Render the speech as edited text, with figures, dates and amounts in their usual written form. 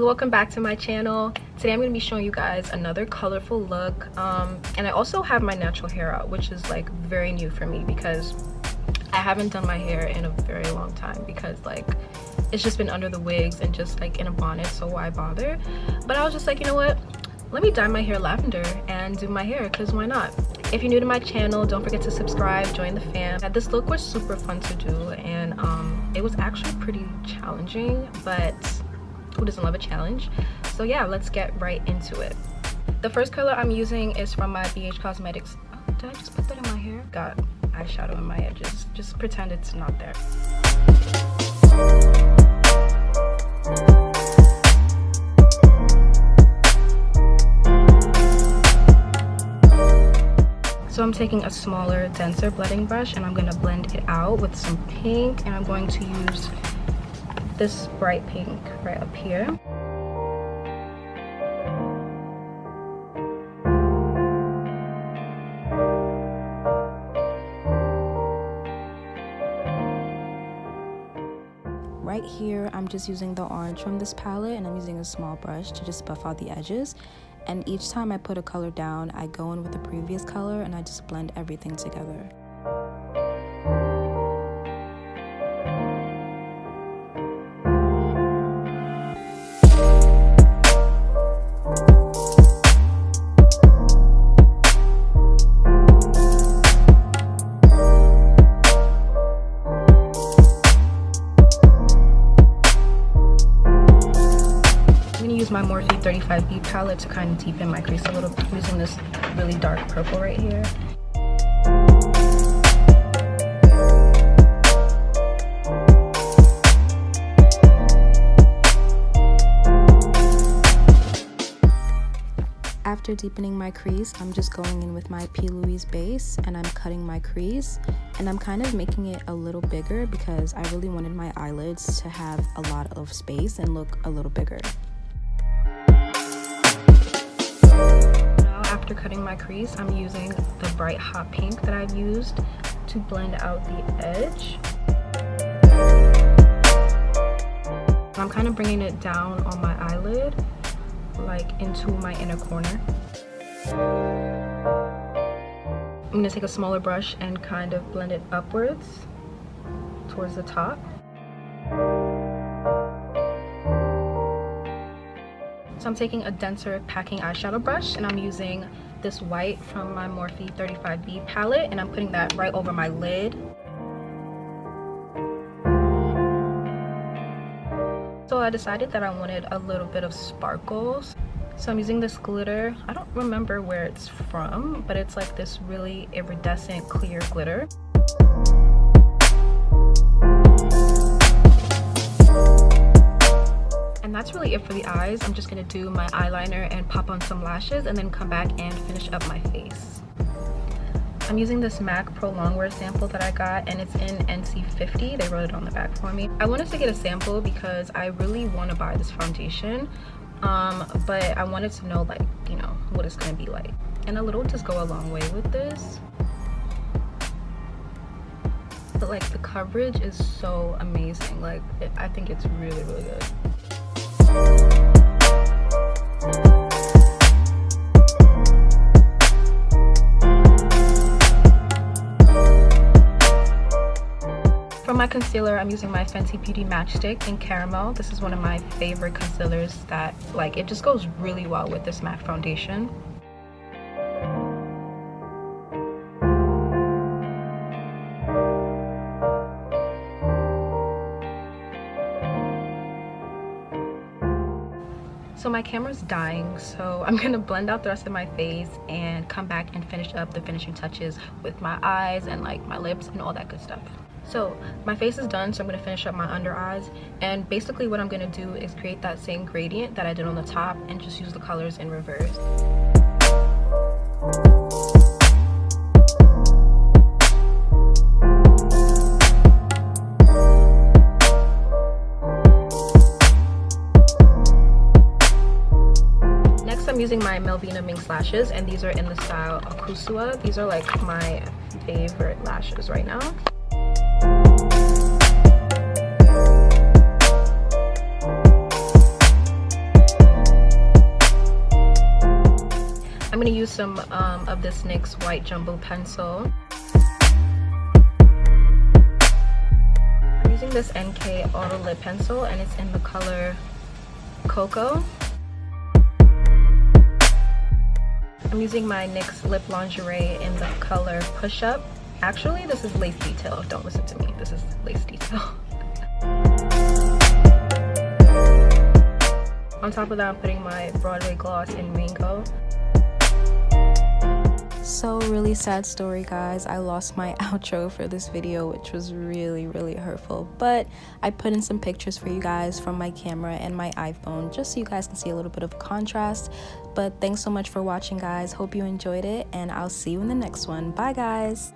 welcome back to my channel. Today I'm going to be showing you guys another colorful look, and I also have my natural hair out, which is like very new for me because I haven't done my hair in a very long time because like it's just been under the wigs and just like in a bonnet, so why bother? But I was just like, you know what, let me dye my hair lavender and do my hair, because why not? If you're new to my channel, don't forget to subscribe, join the fam. This look was super fun to do, and it was actually pretty challenging, but who doesn't love a challenge? So yeah, let's get right into it. The first color I'm using is from my BH Cosmetics. Oh, did I just put that in my hair? Got eyeshadow in my edges. Just pretend it's not there. So I'm taking a smaller, denser blending brush and I'm going to blend it out with some pink, and I'm going to use this bright pink right up here. Right here, I'm just using the orange from this palette, and I'm using a small brush to just buff out the edges. And each time I put a color down, I go in with the previous color and I just blend everything together. My Morphe 35B palette to kind of deepen my crease a little bit, using this really dark purple right here. After deepening my crease, I'm just going in with my P. Louise base and I'm cutting my crease, and I'm kind of making it a little bigger because I really wanted my eyelids to have a lot of space and look a little bigger. After cutting my crease, I'm using the bright hot pink that I've used to blend out the edge. I'm kind of bringing it down on my eyelid, like into my inner corner. I'm going to take a smaller brush and kind of blend it upwards towards the top. So I'm taking a denser packing eyeshadow brush, and I'm using this white from my Morphe 35B palette, and I'm putting that right over my lid. So I decided that I wanted a little bit of sparkles. So I'm using this glitter. I don't remember where it's from, but it's like this really iridescent clear glitter. And that's really it for the eyes. I'm just gonna do my eyeliner and pop on some lashes and then come back and finish up my face. I'm using this MAC Pro Longwear sample that I got, and it's in NC50. They wrote it on the back for me. I wanted to get a sample because I really want to buy this foundation, but I wanted to know, like, you know, what it's gonna be like. And a little does go a long way with this. But like the coverage is so amazing. Like I think it's really, really good. For my concealer, I'm using my Fenty Beauty Matchstick in Caramel. This is one of my favorite concealers that, like, it just goes really well with this MAC foundation. So my camera's dying, so I'm gonna blend out the rest of my face and come back and finish up the finishing touches with my eyes and like my lips and all that good stuff. So my face is done, so I'm gonna finish up my under eyes, and basically what I'm gonna do is create that same gradient that I did on the top and just use the colors in reverse. I'm using my Melvina Minx lashes, and these are in the style Akusua. These are like my favorite lashes right now. I'm gonna use some of this NYX white jumbo pencil. I'm using this NK auto lip pencil and it's in the color Cocoa. I'm using my NYX lip lingerie in the color Push Up. Actually, this is lace detail. Don't listen to me. This is lace detail. On top of that, I'm putting my Broadway gloss in Mango. So really sad story, guys. I lost my outro for this video, which was really hurtful, but I put in some pictures for you guys from my camera and my iPhone just so you guys can see a little bit of contrast. But thanks so much for watching, guys. Hope you enjoyed it, and I'll see you in the next one. Bye, guys.